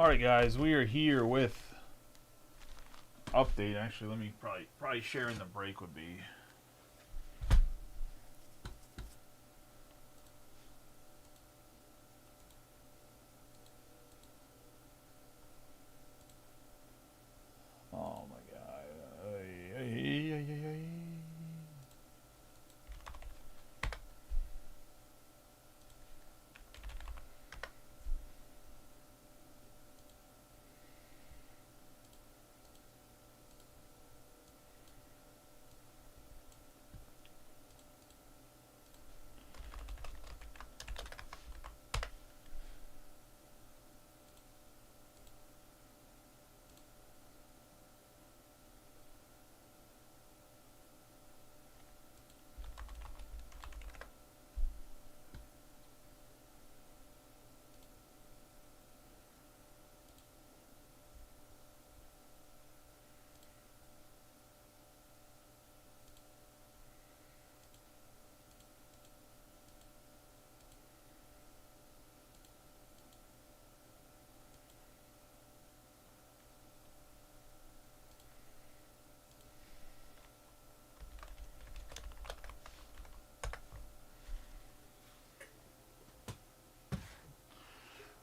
Alright guys, we are here with update. Actually, let me probably sharing the break would be. Oh my god.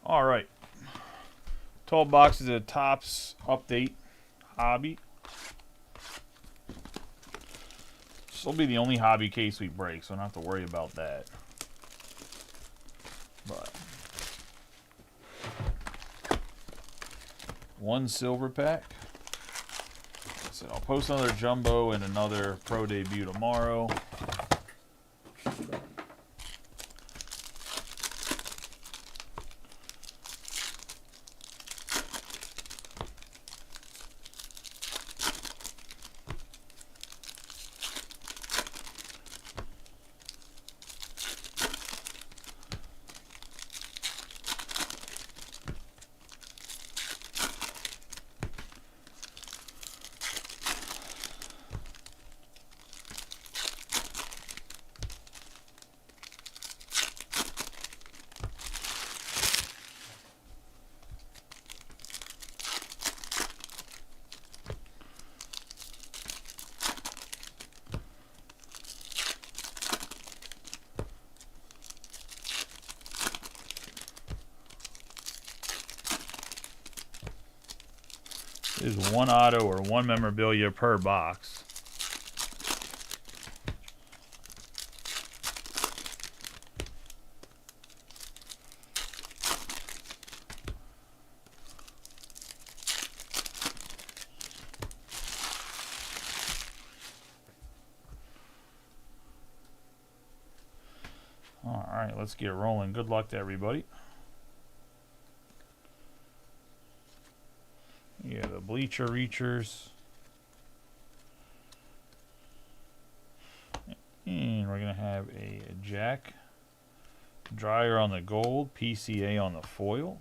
Alright. 12 boxes of Topps update hobby. This will be the only hobby case we break, so I don't have to worry about that. But one silver pack. So I'll post another jumbo and another pro debut tomorrow. Is one auto or one memorabilia per box. All right, let's get rolling. Good luck to everybody. Yeah, the Bleacher Reachers. And we're going to have a Jack Dryer on the gold, PCA on the foil.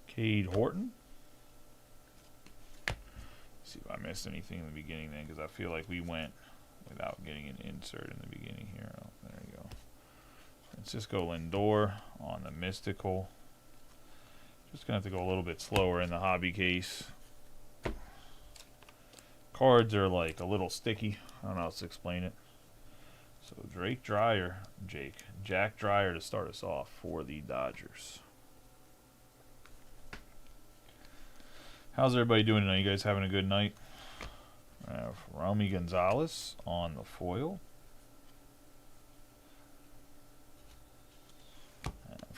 Cade Horton. See if I missed anything in the beginning then, because I feel like we went without getting an insert in the beginning here. Oh, there you go. Francisco Lindor on the Mystical. Just going to have to go a little bit slower in the hobby case. Cards are like a little sticky. I don't know how to explain it. So Jack Dryer to start us off for the Dodgers. How's everybody doing tonight? You guys having a good night? I have Romy Gonzalez on the foil.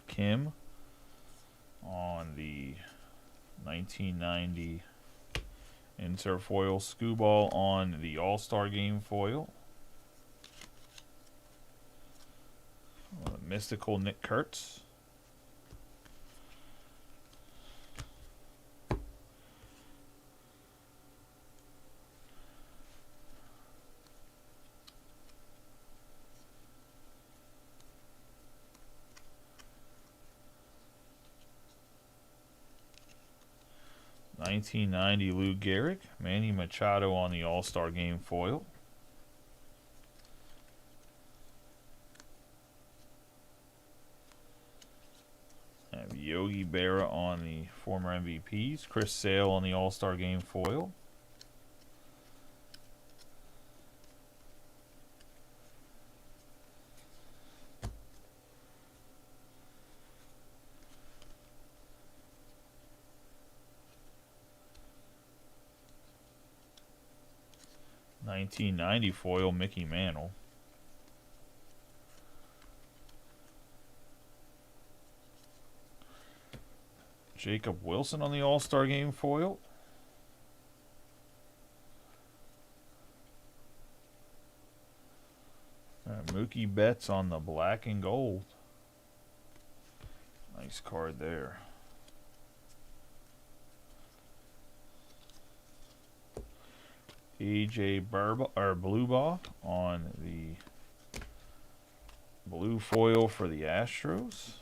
Kim on the 1990 insert foil. Skubal on the All-Star Game foil. Mystical Nick Kurtz. (1990) Lou Gehrig, Manny Machado on the All-Star Game foil. Yogi Berra on the former MVPs. Chris Sale on the All-Star Game foil. '90 foil, Mickey Mantle. Jacob Wilson on the All-Star Game foil. Mookie Betts on the black and gold. Nice card there. AJ Bluebaugh on the blue foil for the Astros.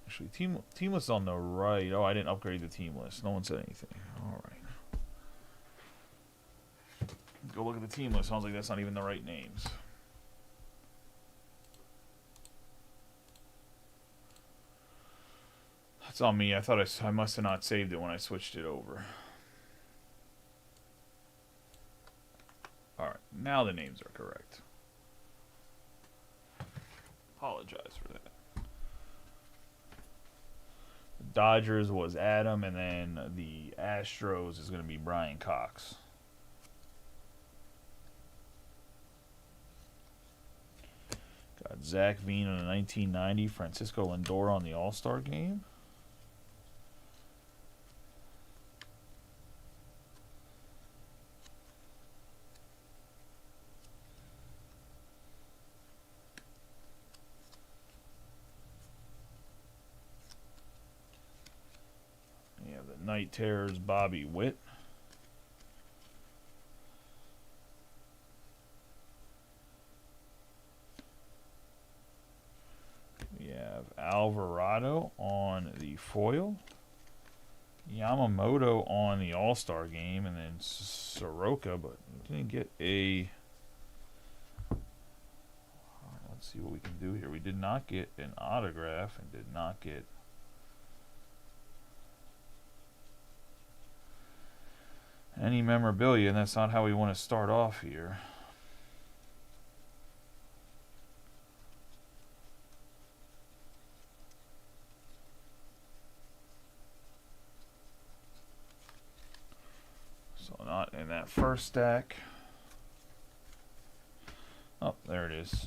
Actually, team list on the right. Oh, I didn't upgrade the team list. No one said anything. All right. Let's go look at the team list. Sounds like that's not even the right names. That's on me. I thought I must have not saved it when I switched it over. All right. Now the names are correct. Apologize for that. Dodgers was Adam, and then the Astros is going to be Brian Cox. Got Zach Veen on the 1990, Francisco Lindor on the All-Star Game. Night Terrors, Bobby Witt. We have Alvarado on the foil. Yamamoto on the All-Star Game, and then Soroka, but we didn't get a... Let's see what we can do here. We did not get an autograph and did not get any memorabilia, and that's not how we want to start off here. So not in that first stack. Oh, there it is.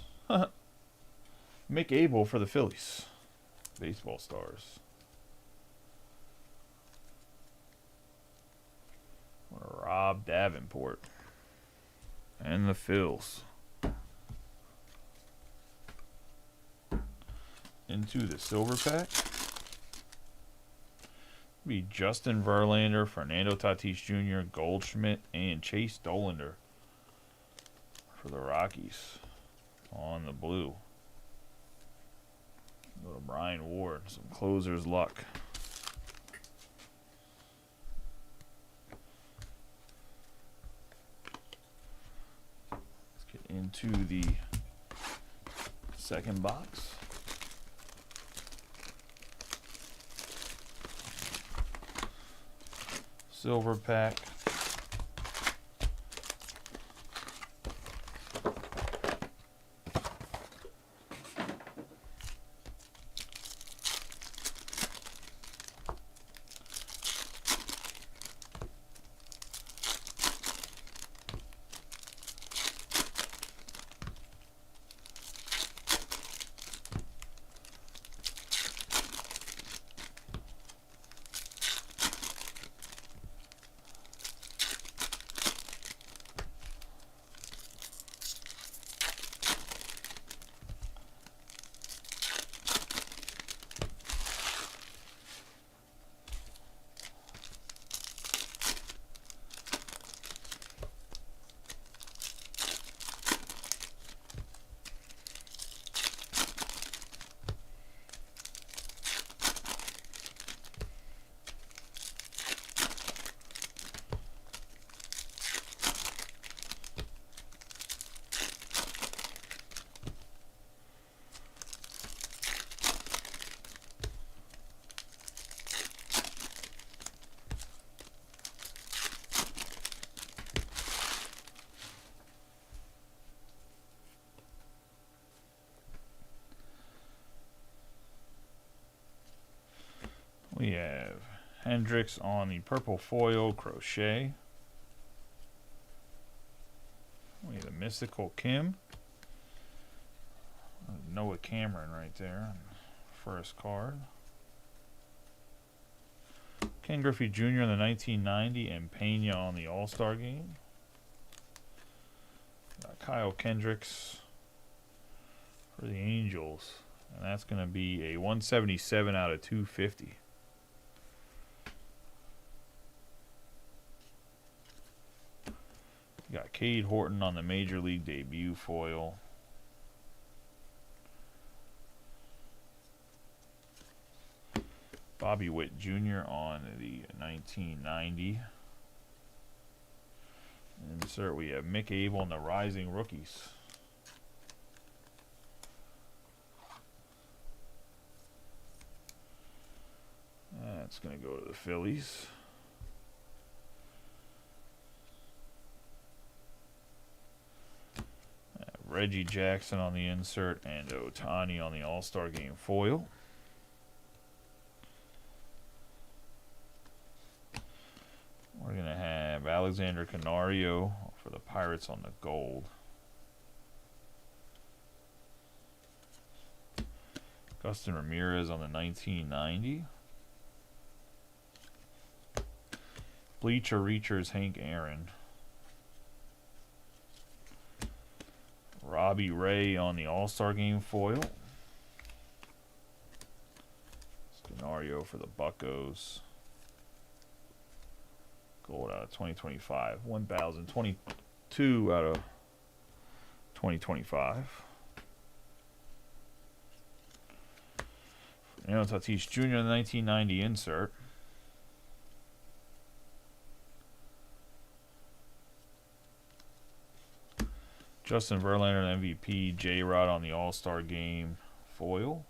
Mick Abel for the Phillies. Baseball stars. Rob Davenport. And the Phils. Into the silver pack. Be Justin Verlander, Fernando Tatis Jr., Goldschmidt, and Chase Dollander for the Rockies on the blue. Go to Brian Ward. Some closer's luck. Into the second box. Silver pack. Hendricks on the purple foil crochet. We have the Mystical Kim. Noah Cameron right there. First card. Ken Griffey Jr. in the 1990 and Pena on the All-Star game. Got Kyle Kendricks for the Angels. And that's going to be a 177 out of 250. You got Cade Horton on the Major League debut foil. Bobby Witt Jr. on the 1990. Insert, we have Mick Abel on the Rising Rookies. That's going to go to the Phillies. Reggie Jackson on the insert and Ohtani on the All-Star Game foil. We're going to have Alexander Canario for the Pirates on the gold. Gustin Ramirez on the 1990. Bleacher Reachers Hank Aaron. Robbie Ray on the All-Star Game foil. Scenario for the Buccos. Gold out of 2025. 1022 out of 2025. Fernando Tatis Jr. in the 1990 insert. Justin Verlander MVP, J-Rod on the All-Star Game foil.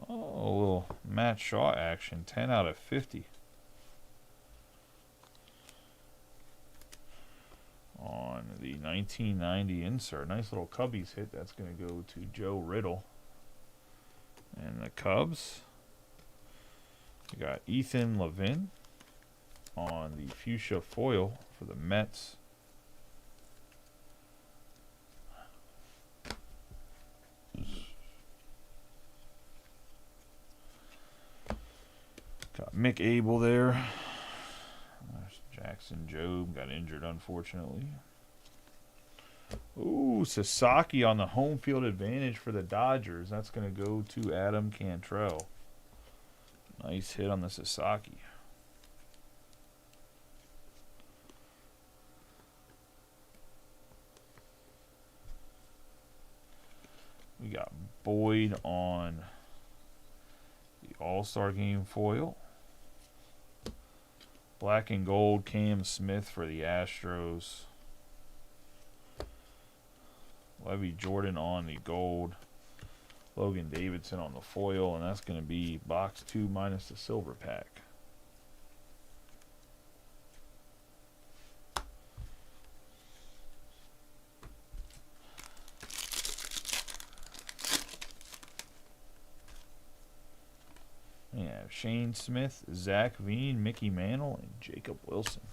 Oh, a little Matt Shaw action, 10 out of 50. On the 1990 insert. Nice little Cubbies hit. That's going to go to Joe Riddle. And the Cubs. We got Ethan Levin on the fuchsia foil for the Mets. Got Mick Abel there. There's Jackson Jobe. Got injured, unfortunately. Ooh, Sasaki on the home field advantage for the Dodgers. That's going to go to Adam Cantrell. Nice hit on the Sasaki. We got Boyd on the All-Star Game foil. Black and gold Cam Smith for the Astros. Levy Jordan on the gold. Logan Davidson on the foil, and that's going to be box 2 minus the silver pack. We have Shane Smith, Zach Veen, Mickey Mantle, and Jacob Wilson.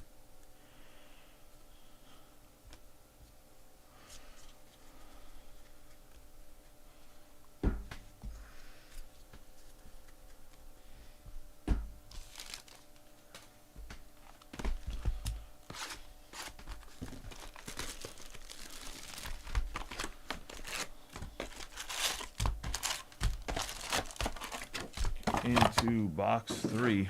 Into box 3.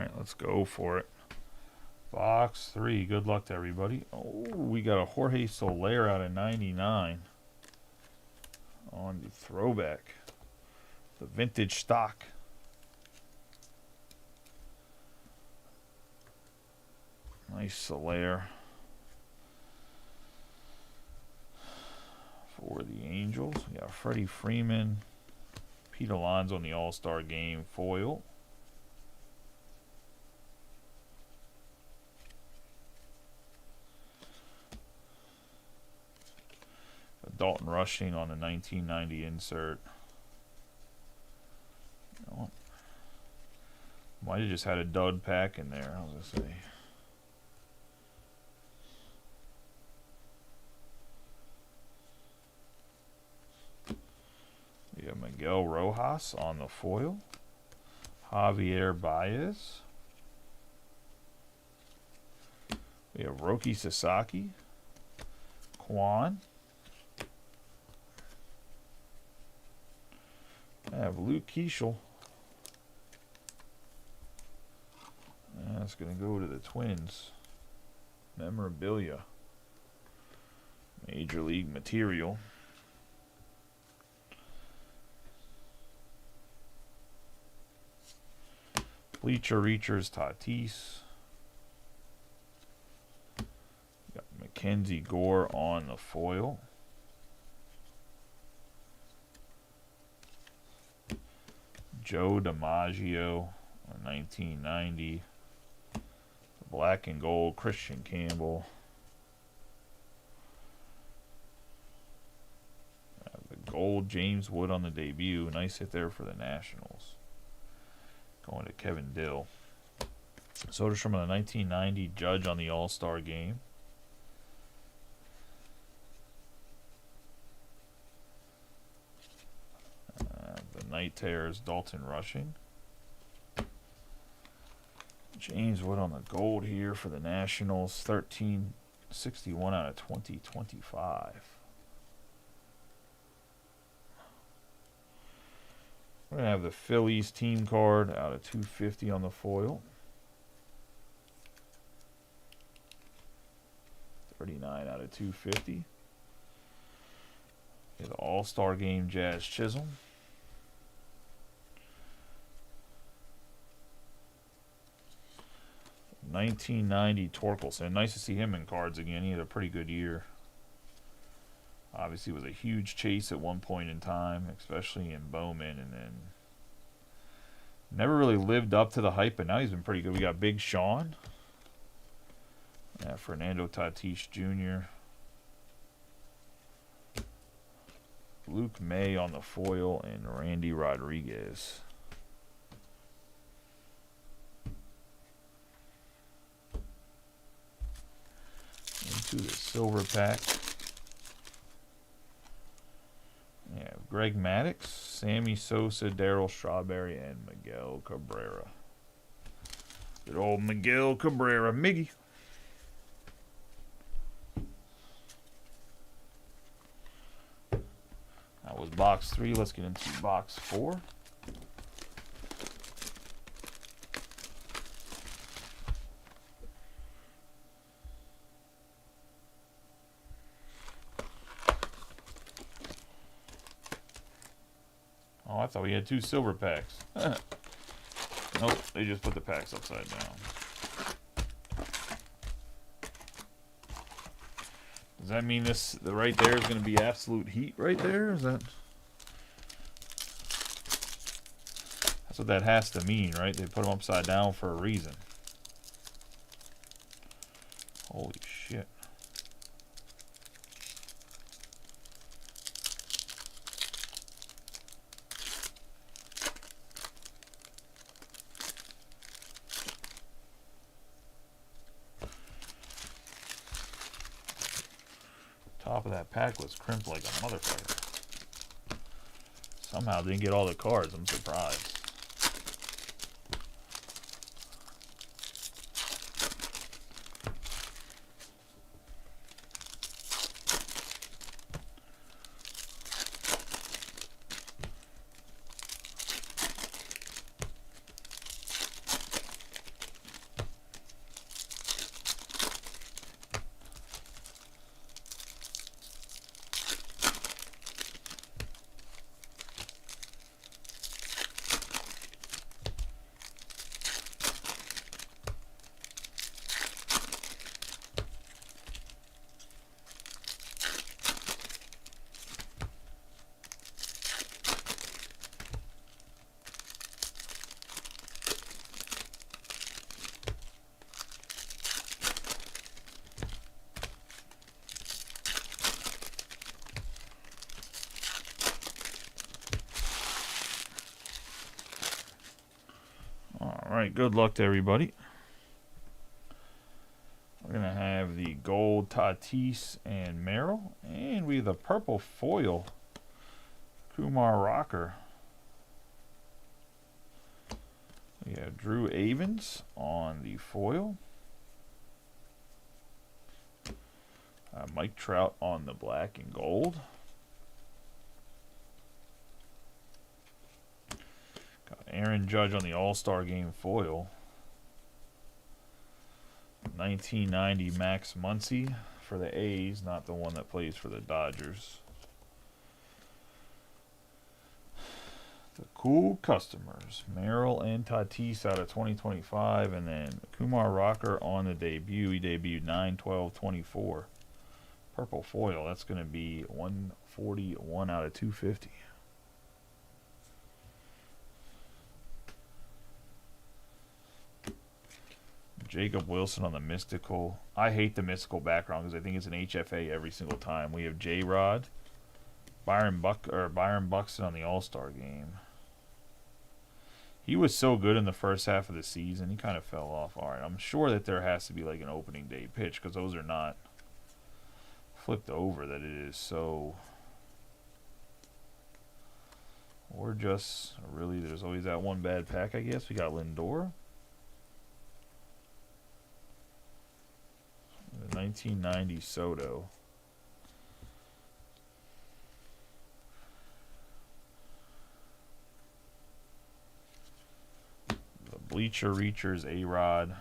Alright, let's go for it. Box 3. Good luck to everybody. Oh, we got a Jorge Soler out of 99 on the throwback. The vintage stock. Nice Soler for the Angels. We got Freddie Freeman, Pete Alonso on the All-Star Game foil. Dalton Rushing on the 1990 insert. You know, might have just had a dud pack in there, I was going to say. We have Miguel Rojas on the foil. Javier Baez. We have Roki Sasaki. Kwan. I have Luke Keeschel. That's going to go to the Twins. Memorabilia. Major League material. Bleacher Reachers Tatis. Got Mackenzie Gore on the foil. Joe DiMaggio on 1990. The black and gold Christian Campbell. The gold James Wood on the debut. Nice hit there for the Nationals. Going to Kevin Dill. Soderstrom on the 1990. Judge on the All-Star Game. Night Terrors, Dalton Rushing. James Wood on the gold here for the Nationals. 1361 out of 2025. We're going to have the Phillies team card out of 250 on the foil. 39 out of 250. The All-Star Game Jazz Chisholm. 1990 Torkelson. Nice to see him in cards again. He had a pretty good year. Obviously, it was a huge chase at one point in time, especially in Bowman, and then never really lived up to the hype, but now he's been pretty good. We got Big Sean. Fernando Tatis Jr. Luke May on the foil, and Randy Rodriguez. Into the silver pack. We have Greg Maddux, Sammy Sosa, Darryl Strawberry, and Miguel Cabrera. Good old Miguel Cabrera. Miggy. That was box 3. Let's get into box 4. Oh, I thought we had 2 silver packs. Nope, they just put the packs upside down. Does that mean this, the right there is going to be absolute heat right there? Is that? That's what that has to mean, right? They put them upside down for a reason. Holy shit. Top of that pack was crimped like a motherfucker. Somehow didn't get all the cards. I'm surprised. All right, good luck to everybody. We're going to have the gold Tatis and Merrill. And we have the purple foil Kumar Rocker. We have Drew Avens on the foil. Mike Trout on the black and gold. Got Aaron Judge on the All-Star Game foil. 1990 Max Muncy for the A's, not the one that plays for the Dodgers. The cool customers, Merrill and Tatis out of 2025, and then Kumar Rocker on the debut. He debuted 9/12/24. Purple foil, that's going to be 141 out of 250. Jacob Wilson on the mystical. I hate the mystical background because I think it's an HFA every single time. We have J-Rod, Byron Buxton on the All-Star Game. He was so good in the first half of the season. He kind of fell off. All right, I'm sure that there has to be like an opening day pitch because those are not flipped over that it is so. Or just really, there's always that one bad pack, I guess. We got Lindor. The 1990 Soto. The Bleacher Reachers A-Rod.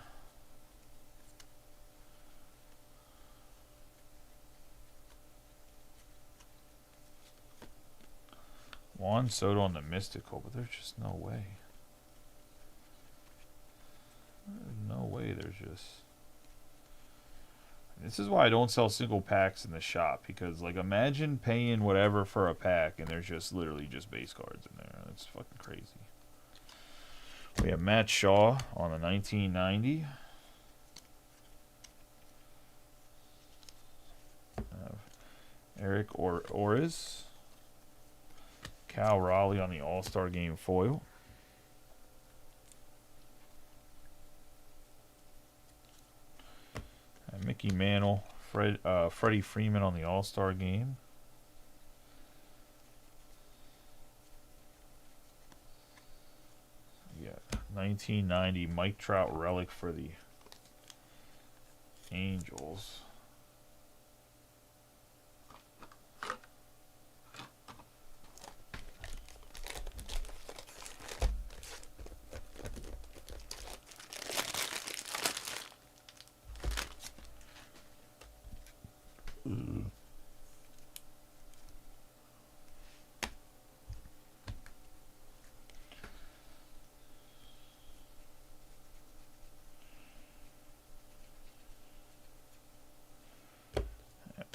Juan Soto on the mystical, but there's just no way. There's no way there's just. This is why I don't sell single packs in the shop, because like imagine paying whatever for a pack and there's just literally just base cards in there. It's fucking crazy. We have Matt Shaw on the 1990. Eric Ortiz. Cal Raleigh on the All-Star Game foil. Mickey Mantle, Freddie Freeman on the All-Star Game. Yeah, 1990 Mike Trout relic for the Angels.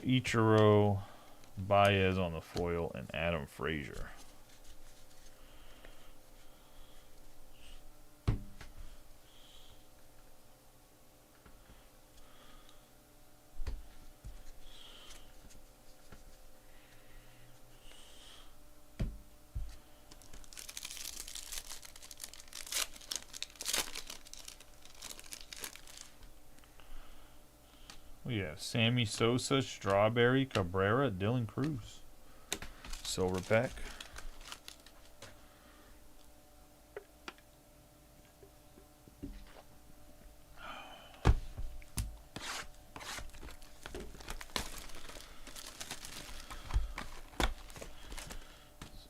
Ichiro, Baez on the foil, and Adam Frazier. We have Sammy Sosa, Strawberry, Cabrera, Dylan Cruz. Silver pack.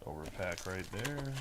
Silver pack right there.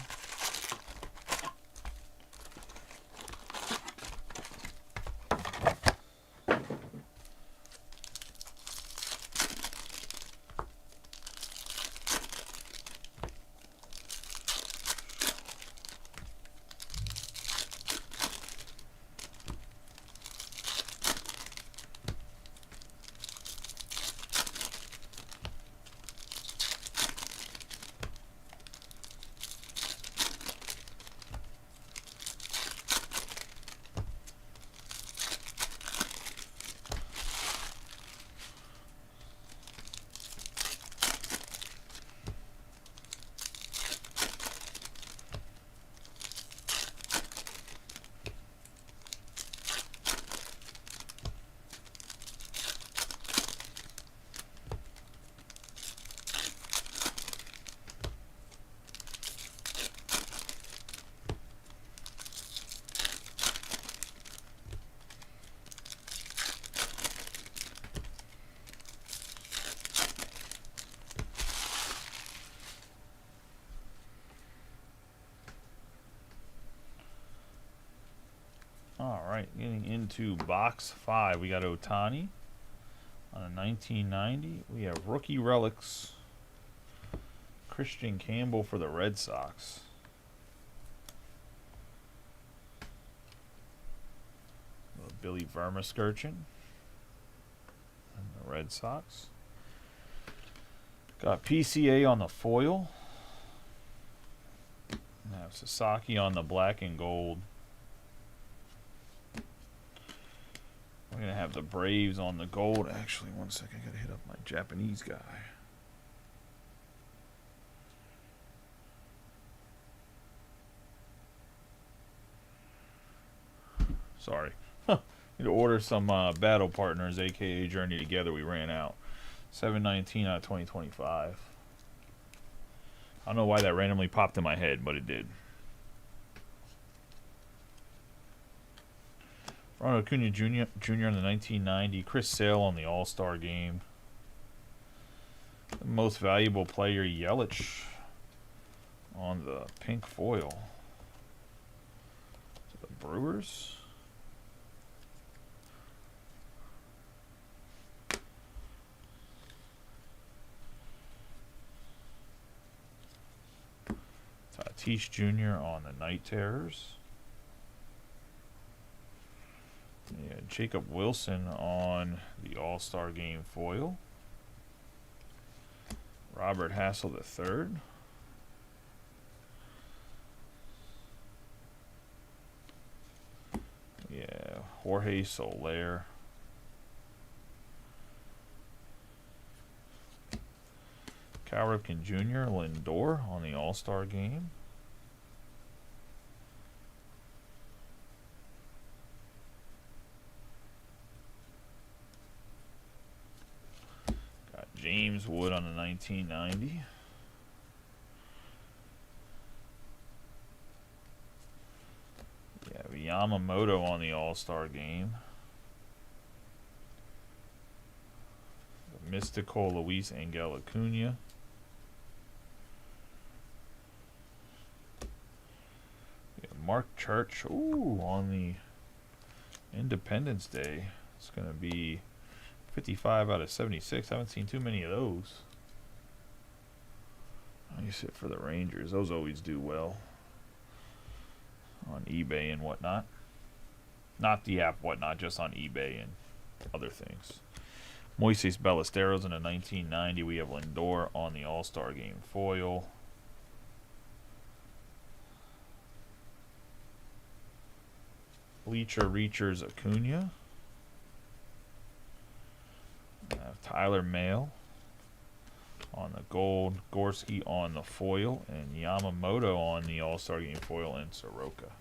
Alright, getting into box 5. We got Ohtani on a 1990. We have rookie relics. Christian Campbell for the Red Sox. Billy Vermaskirchen and the Red Sox. Got PCA on the foil. And have Sasaki on the black and gold. We're going to have the Braves on the gold. Actually, one second. I got to hit up my Japanese guy. Sorry. Need to order some battle partners, aka Journey Together. We ran out. 7/19 out of 2025. I don't know why that randomly popped in my head, but it did. Ronald Acuna Jr. in the 1990. Chris Sale on the All-Star game. The most valuable player, Yelich, on the pink foil. So the Brewers. Tatis Jr. on the Night Terrors. Yeah, Jacob Wilson on the All-Star Game foil. Robert Hassel III. Yeah, Jorge Soler. Cal Ripken Jr., Lindor on the All-Star Game. Got James Wood on the 1990. Yeah, Yamamoto on the All-Star Game. The mystical Luis Angel Acuna. Mark Church, ooh, on the Independence Day. It's going to be 55 out of 76. I haven't seen too many of those. I use it for the Rangers. Those always do well on eBay and whatnot. Not the app, whatnot, just on eBay and other things. Moises Ballesteros in a 1990. We have Lindor on the All-Star Game foil. Bleacher Reachers Acuna. Tyler Mahle on the gold. Gorski on the foil. And Yamamoto on the All-Star Game foil and Soroka.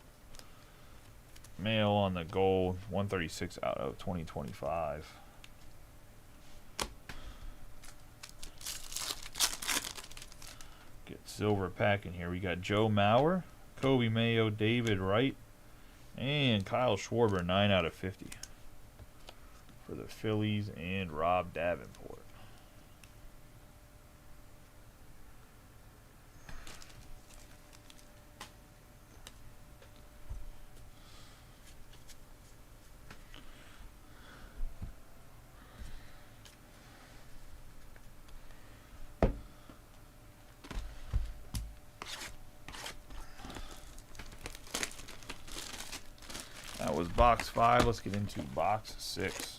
Mahle on the gold. 136 out of 2025. Get silver pack in here. We got Joe Mauer, Kobe Mayo, David Wright, and Kyle Schwarber, 9 out of 50 for the Phillies, and Rob Davenport. That was box 5. Let's get into box 6.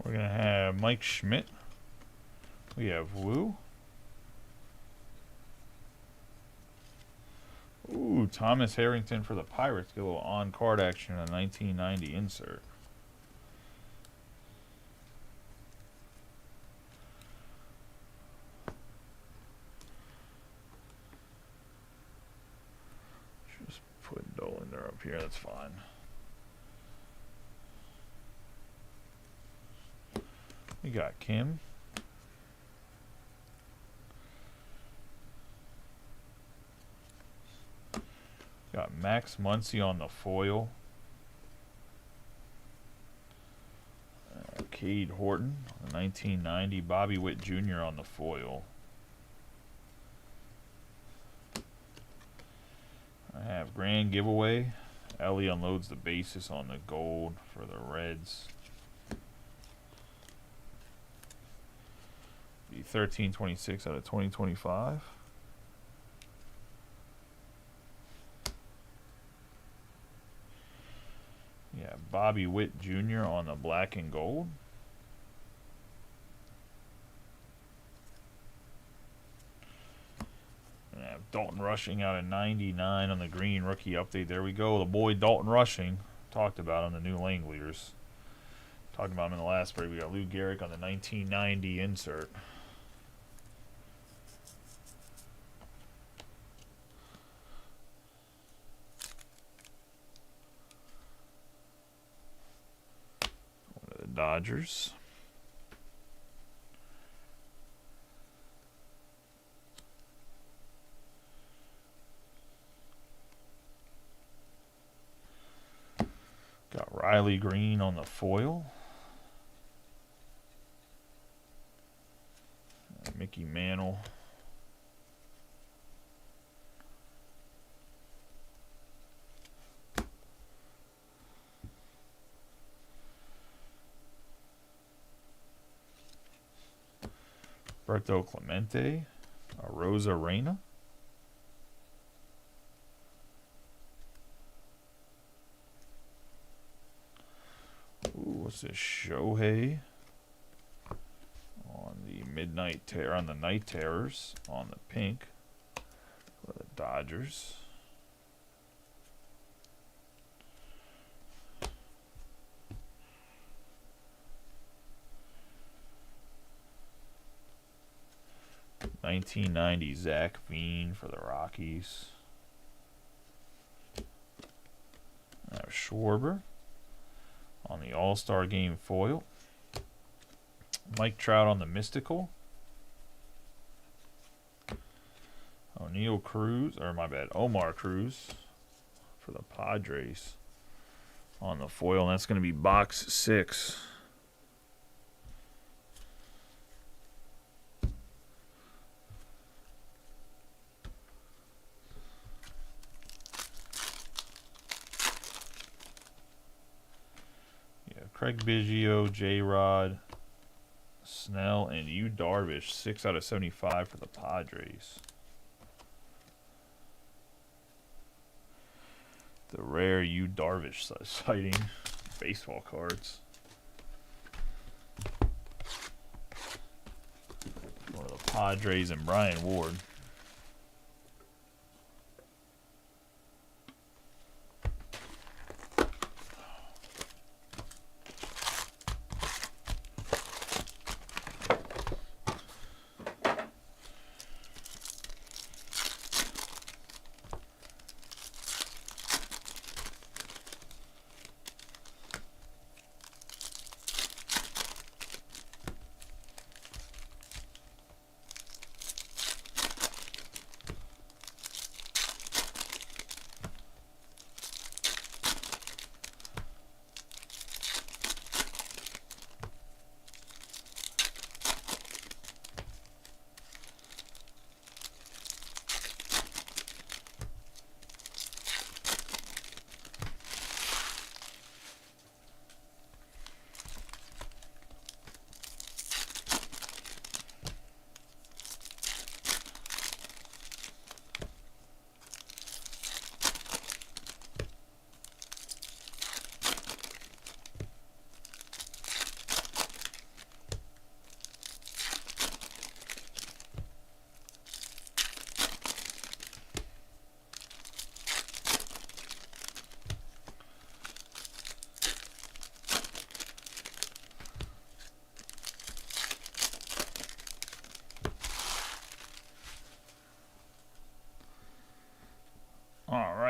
We're going to have Mike Schmidt. We have Wu. Ooh, Thomas Harrington for the Pirates. Get a little on-card action in a 1990 insert. Just put Dolinder up here. That's fine. We got Kim. Got Max Muncy on the foil. Cade Horton, 1990. Bobby Witt Jr. on the foil. I have grand giveaway. Ellie unloads the basis on the gold for the Reds. Be 1326 out of 2025. Yeah, Bobby Witt Jr. on the black and gold. And I have Dalton Rushing out of 99 on the green rookie update. There we go. The boy Dalton Rushing. Talked about him, the new Langliers. Talking about him in the last break. We got Lou Gehrig on the 1990 insert. Dodgers. Got Riley Green on the foil. Mickey Mantle. Berto Clemente, Rosa Reyna. Ooh, what's this? Shohei on the midnight terror, on the night terrors, on the pink for the Dodgers. (1990) Zach Veen for the Rockies. Now Schwarber on the All-Star Game foil. Mike Trout on the Mystical. O'Neal Cruz, or my bad, Omar Cruz for the Padres on the foil. And that's going to be box 6. Craig Biggio, J-Rod, Snell, and Yu Darvish. 6 out of 75 for the Padres. The rare Yu Darvish sighting. Baseball cards. One of the Padres and Brian Ward.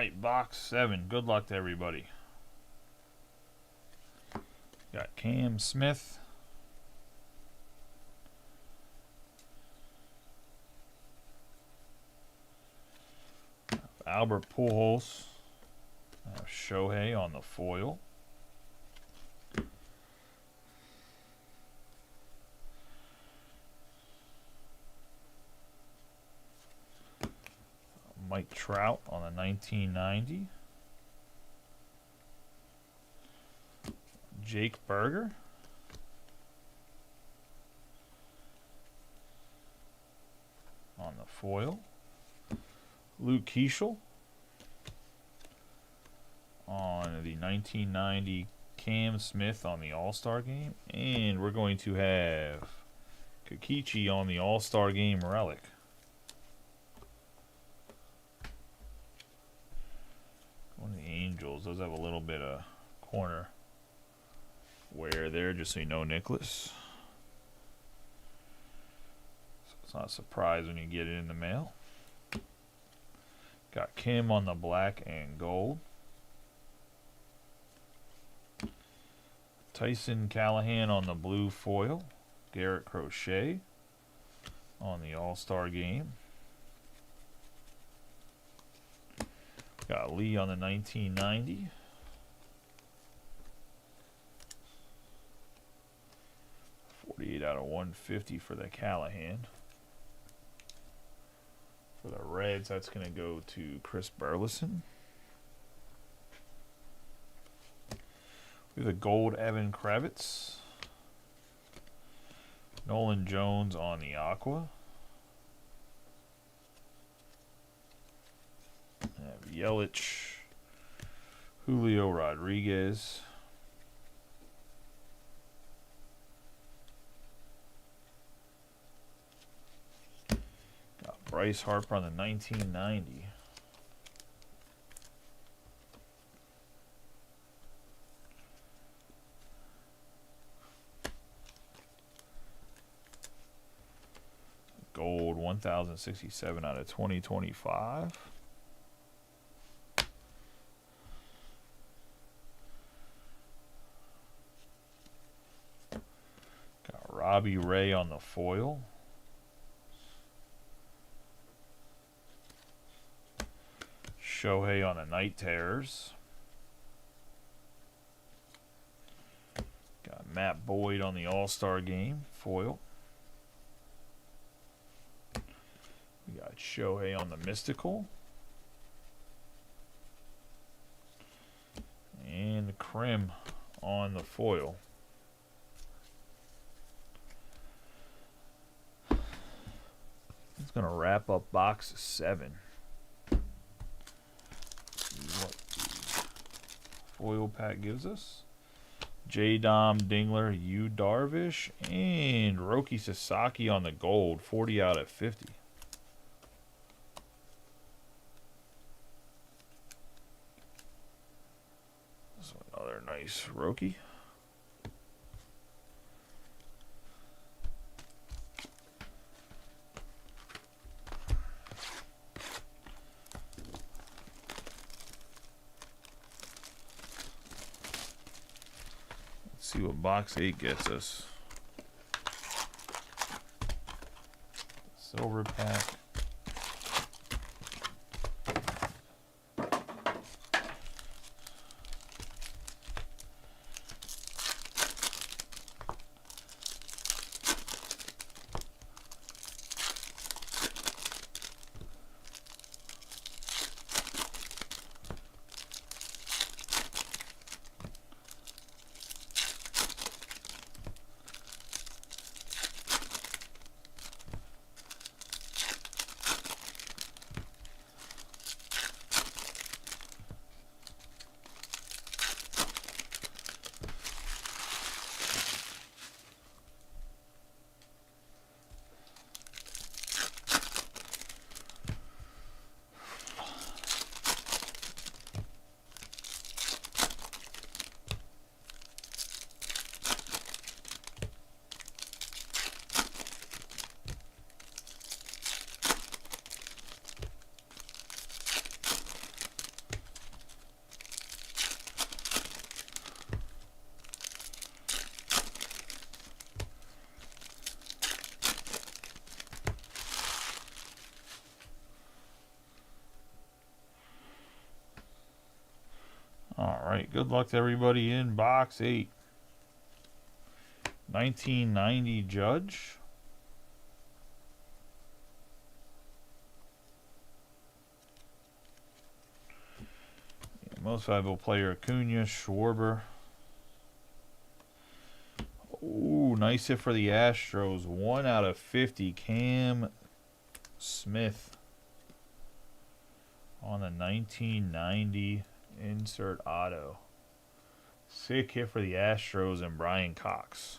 right, box 7. Good luck to everybody. Got Cam Smith. Albert Pujols. Shohei on the foil. Mike Trout on the 1990. Jake Berger. On the foil. Luke Keeschel on the 1990 Cam Smith on the All-Star Game. And we're going to have Kikichi on the All-Star Game relic. One of the Angels does have a little bit of corner wear there, just so you know, Nicholas. So it's not a surprise when you get it in the mail. Got Kim on the black and gold. Tyson Callahan on the blue foil. Garrett Crochet on the All-Star Game. Got Lee on the 1990. .48 out of 150 for the Callahan. For the Reds, that's going to go to Chris Burleson. We have a gold Evan Kravitz. Nolan Jones on the Aqua. Yelich, Julio Rodriguez. Got Bryce Harper on the 1990. Gold 1067 out of 2025. Robbie Ray on the foil. Shohei on the Night Terrors. Got Matt Boyd on the All-Star Game foil. We got Shohei on the Mystical. And the Krim on the foil. It's going to wrap up box 7. See what the foil pack gives us. J-Dom, Dingler, Yu Darvish, and Roki Sasaki on the gold, 40 out of 50. So another nice Roki. See what box 8 gets us. Silver pack. right, good luck to everybody in box 8. 1990 Judge. Most valuable player, Acuna, Schwarber. Ooh, nice hit for the Astros. 1 out of 50, Cam Smith. On the 1990 insert auto. Sick hit for the Astros and Brian Cox.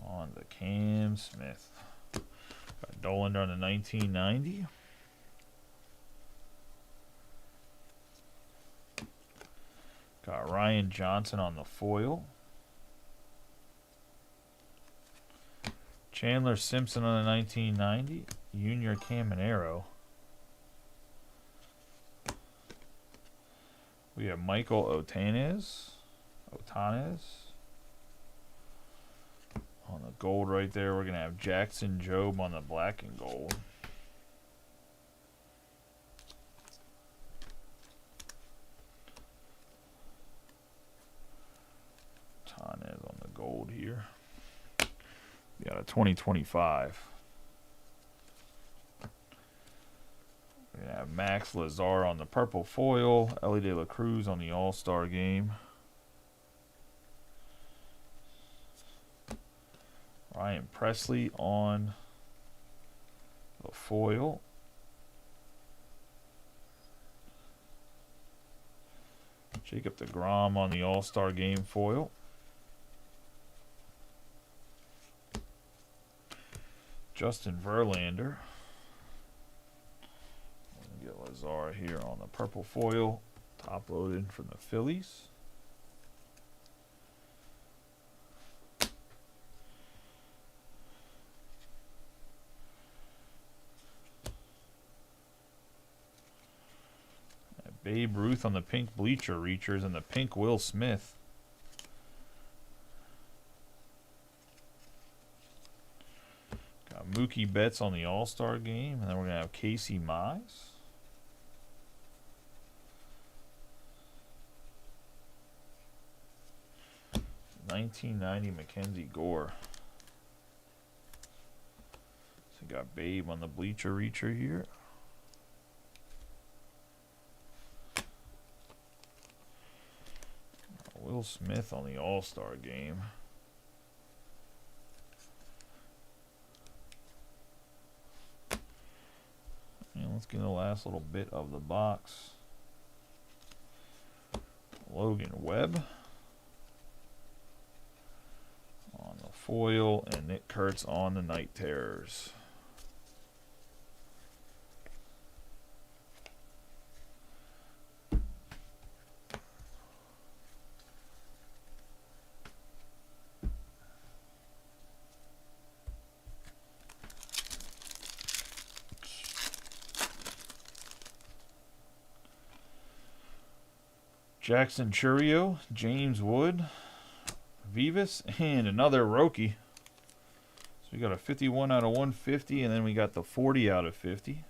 On the Cam Smith. Got Dollander on the 1990. Got Ryan Johnson on the foil. Chandler Simpson on the 1990. Junior Caminero. We have Michael Otanes. On the gold right there, we're going to have Jackson Jobe on the black and gold. Otanes on the gold here. We got a 2025. We're going to have Max Lazar on the purple foil. Ellie De La Cruz on the All-Star game. Ryan Presley on the foil. Jacob deGrom on the All-Star game foil. Justin Verlander. Get Lazar here on the purple foil. Top loaded from the Phillies. Babe Ruth on the pink bleacher reachers and the pink Will Smith. Got Mookie Betts on the All-Star game, and then we're going to have Casey Mize. $19.90 Mackenzie Gore. So we got Babe on the bleacher reacher here. Will Smith on the All-Star game. And let's get the last little bit of the box. Logan Webb on the foil and Nick Kurtz on the Night Terrors. Jackson Churio, James Wood, Vivas, and another Roki. So we got a 51 out of 150, and then we got the 40 out of 50.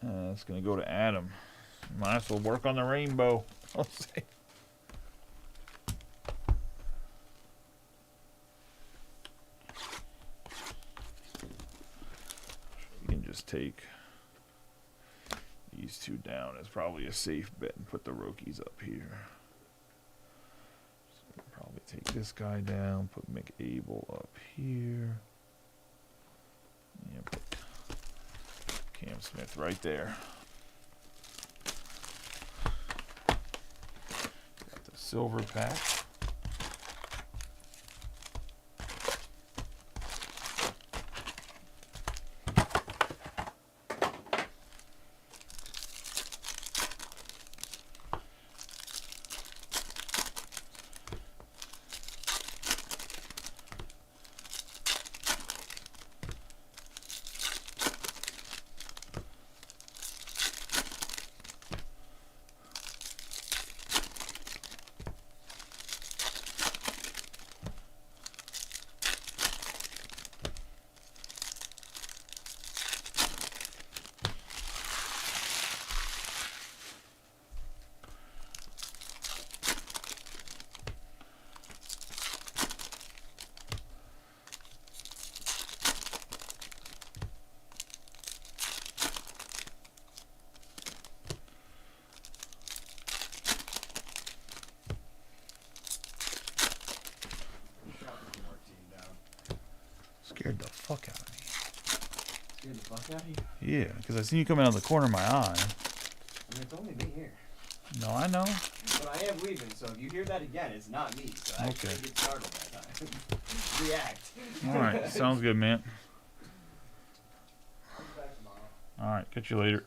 That's going to go to Adam. Might as well work on the rainbow. I'll say. You can just take these two down. It's probably a safe bet and put the Rokies up here. So we'll probably take this guy down, put McAble up here. And put Cam Smith right there. Got the silver pack. Scared the fuck out of me. Scared the fuck out of you? Yeah, because I seen you coming out of the corner of my eye. I mean, it's only me here. No, I know. But I am leaving, so if you hear that again, it's not me. So I Okay. actually get started that time. React. Alright, sounds good, man. I'll be back tomorrow. Alright, catch you later.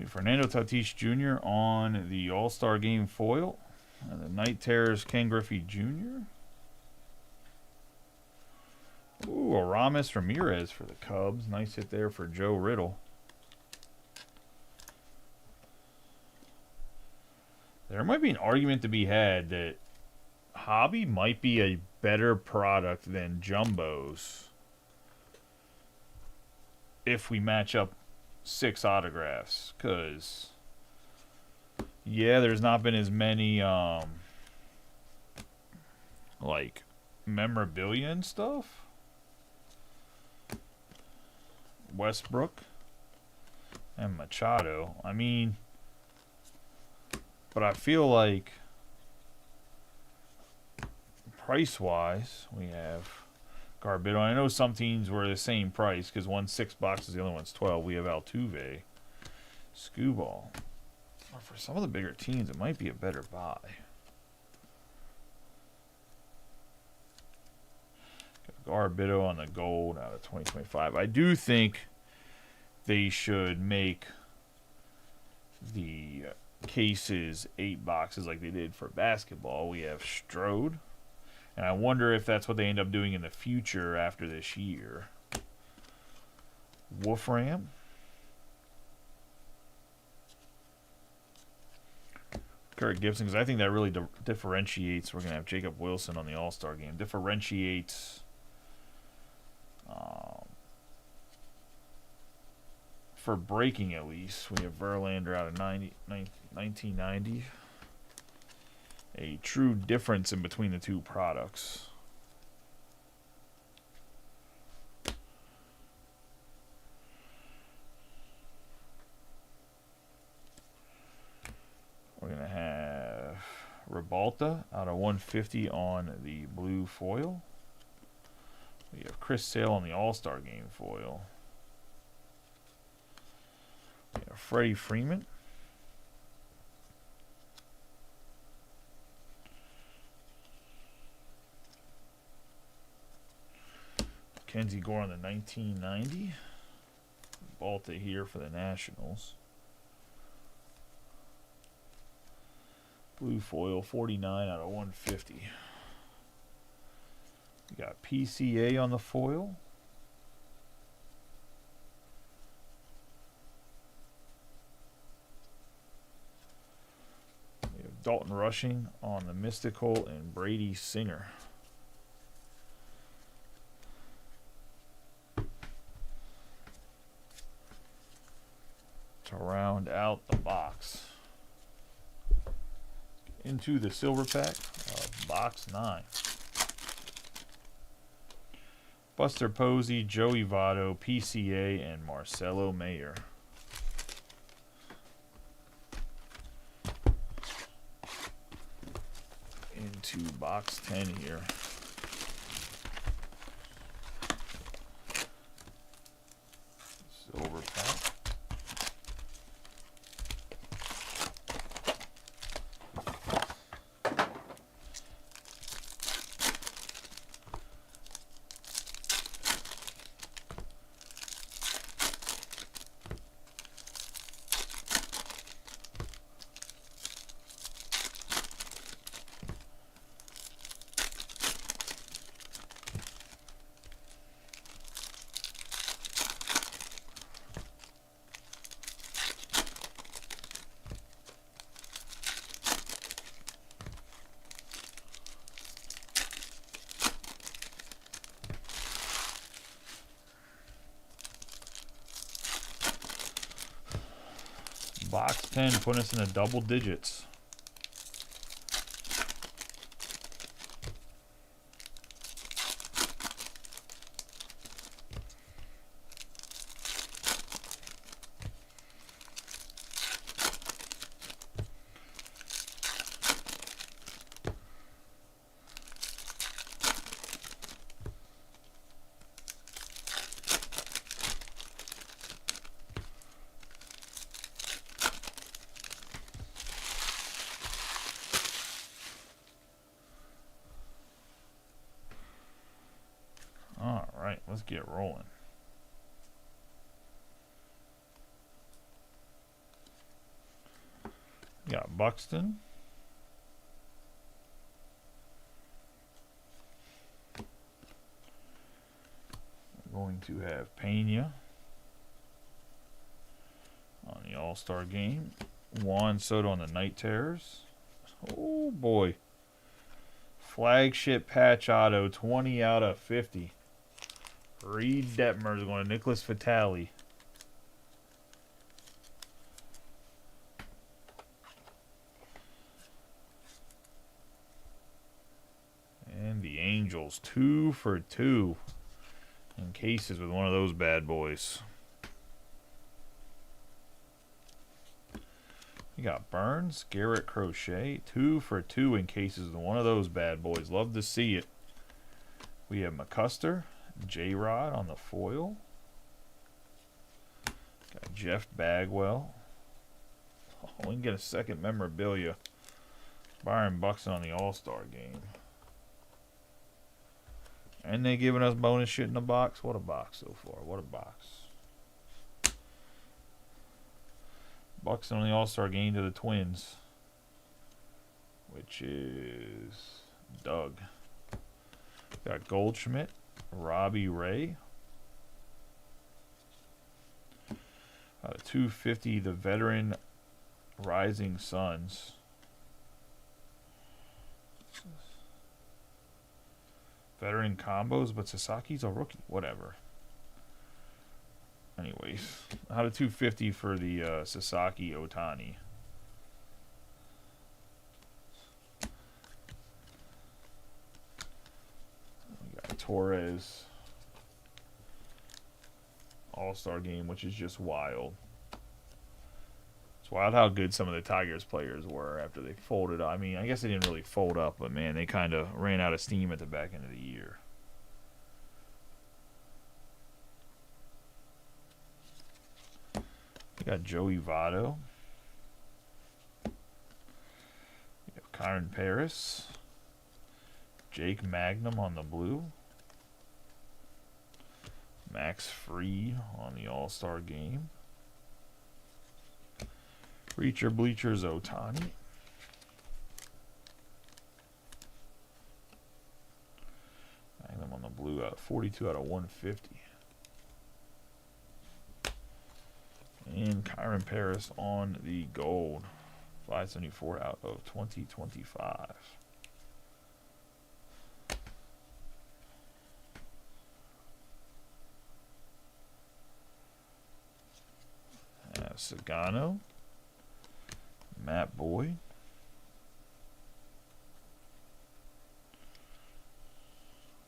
Fernando Tatis Jr. on the All-Star Game foil. And the Night Terrors Ken Griffey Jr. Ooh, Aramis Ramirez for the Cubs. Nice hit there for Joe Riddle. There might be an argument to be had that Hobby might be a better product than Jumbos if we match up 6 autographs, because yeah, there's not been as many like memorabilia and stuff. Westbrook and Machado, I mean, but I feel like price wise we have Garbito. I know some teams were the same price because one's $6, the other one's 12. We have Altuve, Skubal. Or for some of the bigger teams, it might be a better buy. Garbito on the gold out of 2025. I do think they should make the cases 8 boxes like they did for basketball. We have Strode. And I wonder if that's what they end up doing in the future after this year. Wolfram. Kirk Gibson, because I think that really differentiates. We're going to have Jacob Wilson on the All-Star game. Differentiates for breaking at least. We have Verlander out of 1990. A true difference in between the two products. We're going to have Ribalta out of 150 on the blue foil. We have Chris Sale on the All-Star Game foil. We have Freddie Freeman. Kenzie Gore on the 1990. Balta here for the Nationals. Blue foil, 49 out of 150. We got PCA on the foil. We have Dalton Rushing on the Mystical and Brady Singer. To round out the box. Into the silver pack of box 9. Buster Posey, Joey Votto, PCA, and Marcelo Mayer. Into box 10 here. Silver pack. Box 10 putting us in the double digits. let's get rolling. We got Buxton. We're going to have Pena on the All-Star game. Juan Soto on the Night Terrors. Oh boy. Flagship patch auto, 20 out of 50. Reed Detmers going to Nicholas Vitale. And the Angels, 2 for 2 in cases with one of those bad boys. We got Burns, Garrett Crochet, 2 for 2 in cases with one of those bad boys. Love to see it. We have McCuster, J-Rod on the foil. Got Jeff Bagwell. Oh, we can get a second memorabilia. Byron Buxton on the All-Star game. And they giving us bonus shit in the box. What a box so far. What a box. Buxton on the All-Star game to the Twins. Which is Doug. Got Goldschmidt. Robbie Ray. 250, the veteran Rising Suns. Veteran combos, but Sasaki's a rookie. Whatever. Anyways, out of 250 for the Sasaki Otani. We got Torres. All-Star game, which is just wild. It's wild how good some of the Tigers players were after they folded up. I mean, I guess they didn't really fold up, but man, they kind of ran out of steam at the back end of the year. We got Joey Votto. We have Kyron Paris. Jake Magnum on the blue. Max Fried on the All-Star game. Reacher Bleachers Otani. Magnum on the blue out 42 out of 150. And Kyron Paris on the gold. 574 out of 2025. Sagano, Matt Boyd,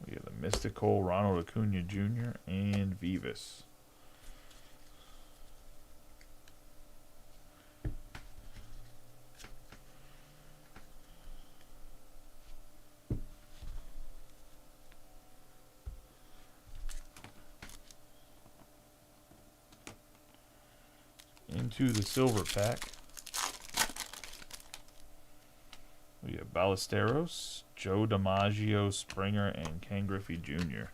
we have the Mystical Ronald Acuna Jr. and Vivas. Into the silver pack, we have Ballesteros, Joe DiMaggio, Springer, and Ken Griffey Jr.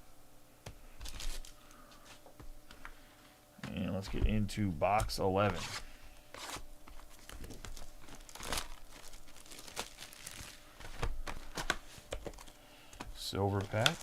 And let's get into box 11. Silver pack.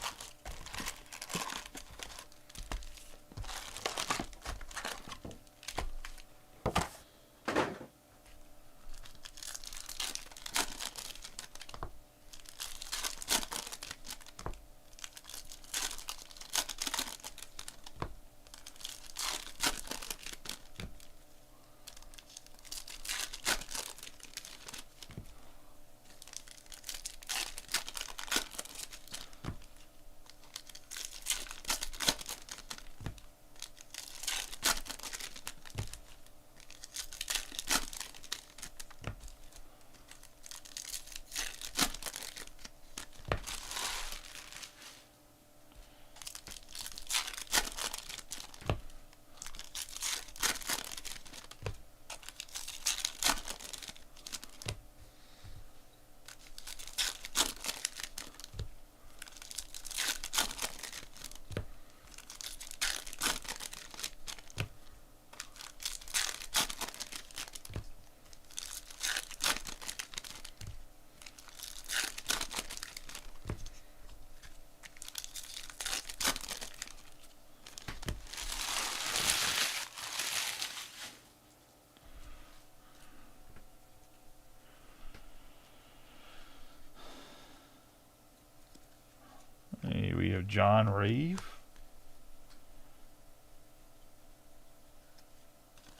have John Rave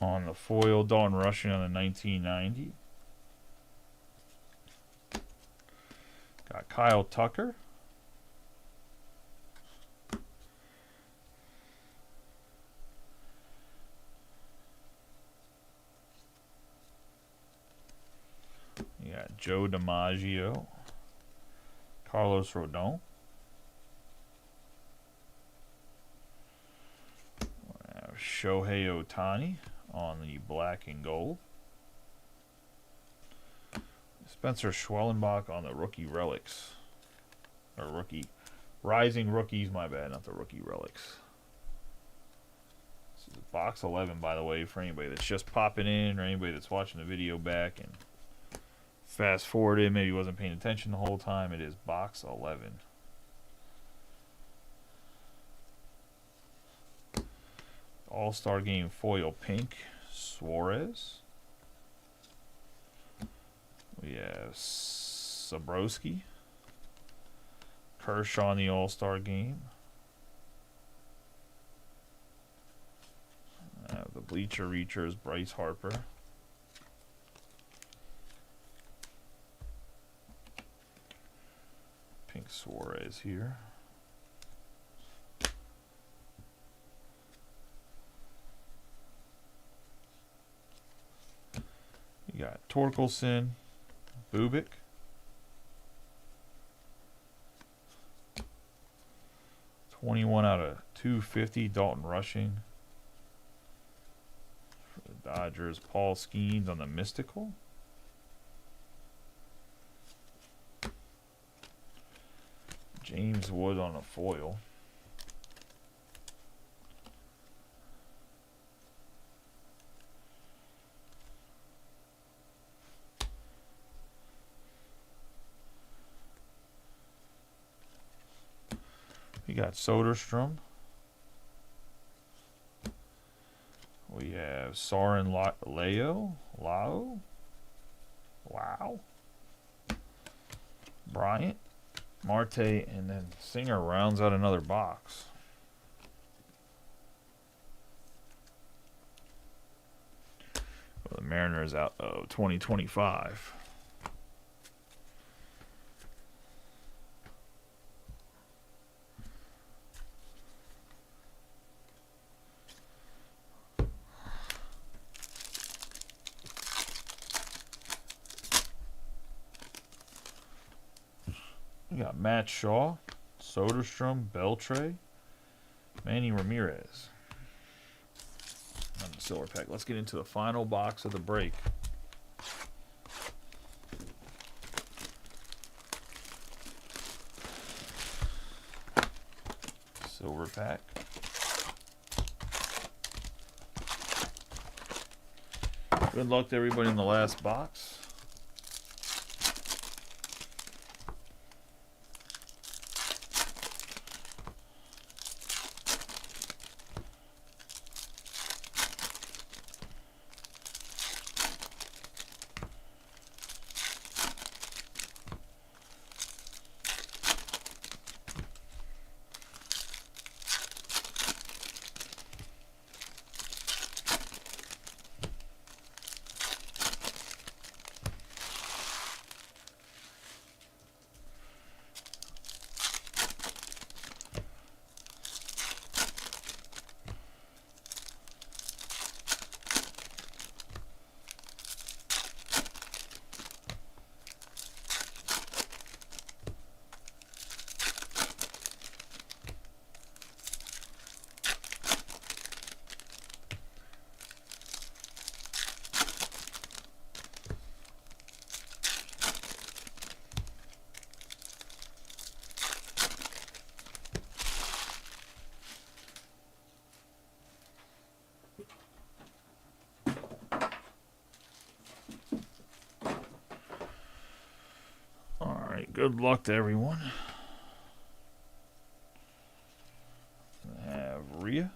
on the foil. Dalton Rushing on the 1990. Got Kyle Tucker. You got Joe DiMaggio. Carlos Rodon. Shohei Ohtani on the black and gold. Spencer Schwellenbach on the rookie relics. Or rookie. Rising rookies, my bad, not the rookie relics. This is box 11, by the way, for anybody that's just popping in or anybody that's watching the video back and fast forwarded, maybe wasn't paying attention the whole time. It is box 11. All-Star Game foil pink, Suarez. We have Sabrowski. Kershaw in the All-Star Game. The Bleacher Reachers, Bryce Harper. Pink Suarez here. You got Torkelson, Bubik. /21 out of 250, Dalton Rushing. For the Dodgers, Paul Skeens on the Mystical. James Wood on a foil. We got Soderstrom. We have Soren Lao. Wow. Bryant. Marte, and then Singer rounds out another box. Well, the Mariners out of 2025. We got Matt Shaw, Soderstrom, Beltre, Manny Ramirez. On the silver pack. Let's get into the final box of the break. Silver pack. Good luck to everybody in the last box. Good luck to everyone. I have Rhea,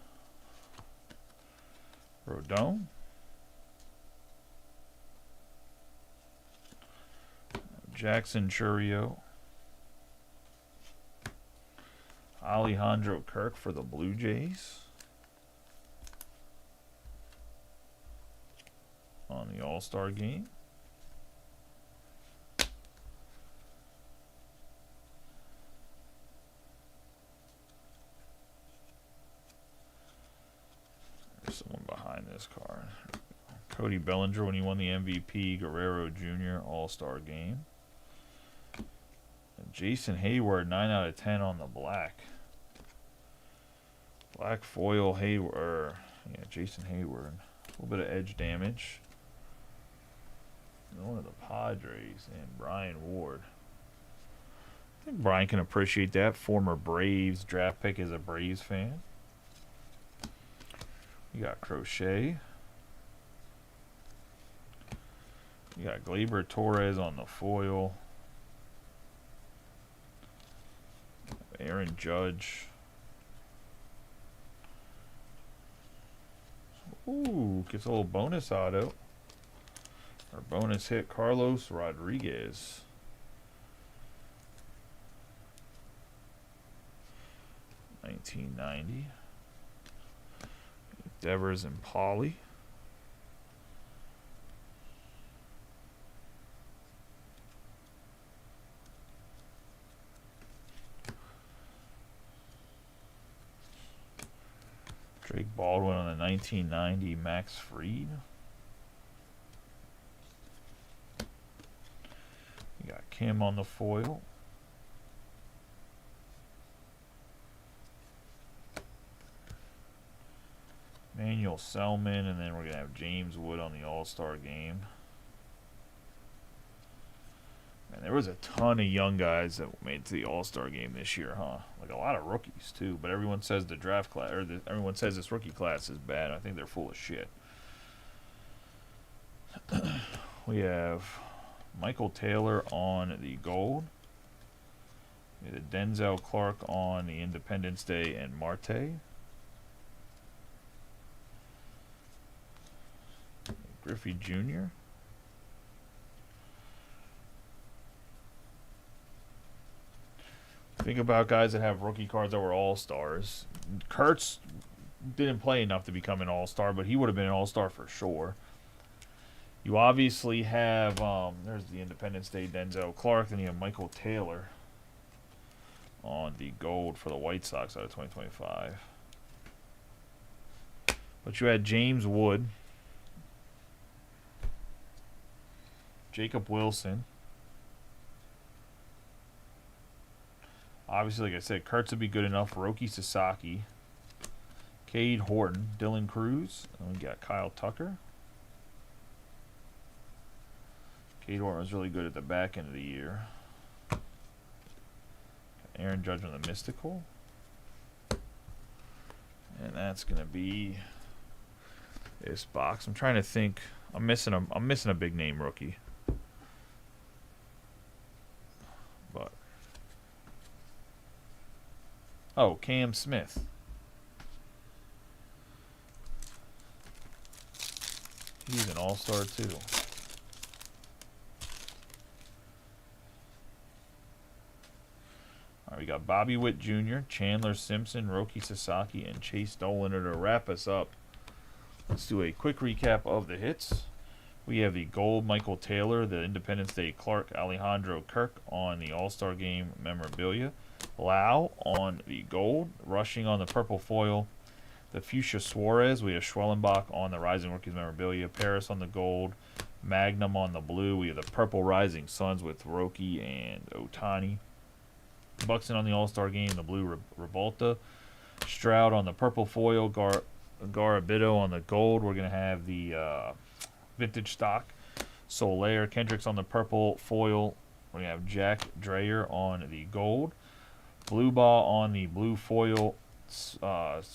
Rodon, Jackson Chourio, Alejandro Kirk for the Blue Jays on the All-Star game. There's someone behind this card. Cody Bellinger when he won the MVP, Guerrero Jr. All-Star game. And Jason Hayward, 9 out of 10 on the black. Black foil Hayward. Yeah, Jason Hayward. A little bit of edge damage. One of the Padres and Brian Ward. I think Brian can appreciate that. Former Braves draft pick as a Braves fan. You got Crochet. You got Gleyber Torres on the foil. Aaron Judge. Ooh, gets a little bonus auto. Or bonus hit, Carlos Rodriguez. $19.90. Devers and Pauly. Drake Baldwin on the 1990 Max Fried. You got Kim on the foil. Manuel Selman, and then we're going to have James Wood on the All-Star game. Man, there was a ton of young guys that made it to the All-Star game this year, huh? Like a lot of rookies, too. But everyone says the draft class, or everyone says this rookie class is bad. I think they're full of shit. We have Michael Taylor on the gold. We have Denzel Clark on the Independence Day and Marte. Griffey Jr. Think about guys that have rookie cards that were all-stars. Kurtz didn't play enough to become an all-star, but he would have been an all-star for sure. You obviously have, there's the Independence Day Denzel Clark, then you have Michael Taylor on the gold for the White Sox out of 2025. But you had James Wood, Jacob Wilson. Obviously, like I said, Kurtz would be good enough. Roki Sasaki, Cade Horton, Dylan Cruz, and we got Kyle Tucker. Cade Horton was really good at the back end of the year. Aaron Judge on the Mystical. And that's gonna be this box. I'm trying to think. I'm missing a big name rookie. But oh, Cam Smith. He's an all-star too. All right, we got Bobby Witt Jr., Chandler Simpson, Roki Sasaki, and Chase Dolan to wrap us up. Let's do a quick recap of the hits. We have the gold Michael Taylor, the Independence Day Clark, Alejandro Kirk on the All-Star Game memorabilia. Lau on the gold, Rushing on the purple foil. The Fuchsia Suarez, we have Schwellenbach on the Rising Rookies memorabilia. Paris on the gold, Magnum on the blue. We have the purple Rising Suns with Roki and Otani. Buxton on the All-Star Game, the blue Revolta. Stroud on the purple foil, Garabito on the gold. We're going to have the vintage stock. Soler, Kendricks on the purple foil. We're going to have Jack Dreyer on the gold. Blue Ball on the blue foil.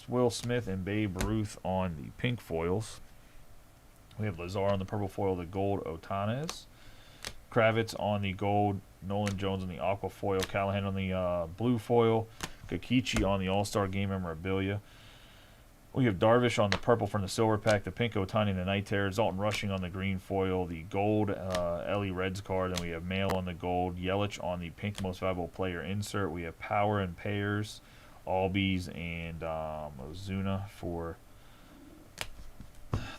Will Smith and Babe Ruth on the pink foils. We have Lazar on the purple foil, the gold Otanes. Kravitz on the gold, Nolan Jones on the aqua foil, Callahan on the blue foil, Kakichi on the All-Star Game memorabilia. We have Darvish on the purple from the silver pack, the pink Otani and the Night Terror, Zalton Rushing on the green foil, the gold Ellie Reds card, and we have Mail on the gold, Yelich on the pink Most Valuable Player insert. We have Power and Payers Albies and Ozuna for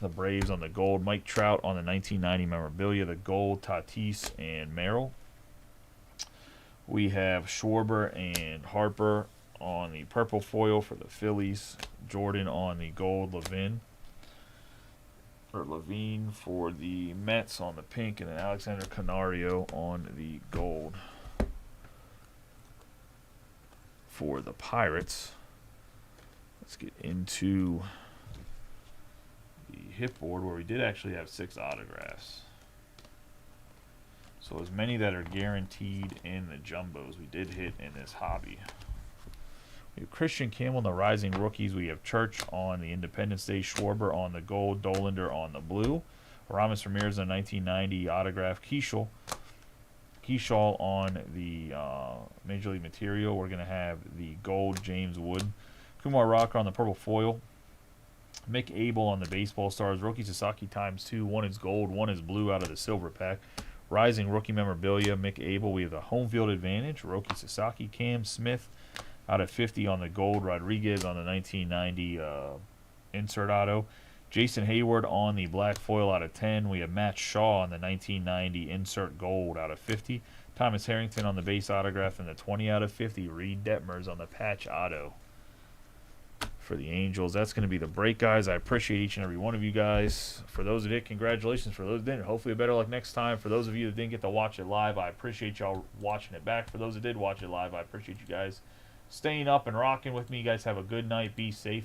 the Braves on the gold. Mike Trout on the 1990 memorabilia, the gold. Tatis and Merrill. We have Schwarber and Harper on the purple foil for the Phillies. Jordan on the gold. Levine for the Mets on the pink, and then Alexander Canario on the gold for the Pirates. Let's get into the hit board where we did actually have 6 autographs. So as many that are guaranteed in the jumbos we did hit in this hobby. We have Christian Campbell in the Rising Rookies. We have Church on the Independence Day. Schwarber on the gold. Dolander on the blue. Aramis Ramirez in the 1990 autograph. Keishal on the Major League material. We're going to have the gold James Wood. Kumar Rocker on the purple foil. Mick Abel on the Baseball Stars. Rookie Sasaki ×2. One is gold, one is blue out of the silver pack. Rising Rookie memorabilia. Mick Abel. We have the home field advantage. Roki Sasaki. Cam Smith out of 50 on the gold. Rodriguez on the 1990 insert auto. Jason Hayward on the black foil out of 10. We have Matt Shaw on the 1990 insert gold out of 50. Thomas Harrington on the base autograph and the 20 out of 50. Reed Detmers on the patch auto for the Angels. That's going to be the break, guys. I appreciate each and every one of you guys. For those that did, congratulations. For those that didn't, hopefully better luck next time. For those of you that didn't get to watch it live, I appreciate y'all watching it back. For those that did watch it live, I appreciate you guys staying up and rocking with me. You guys have a good night. Be safe.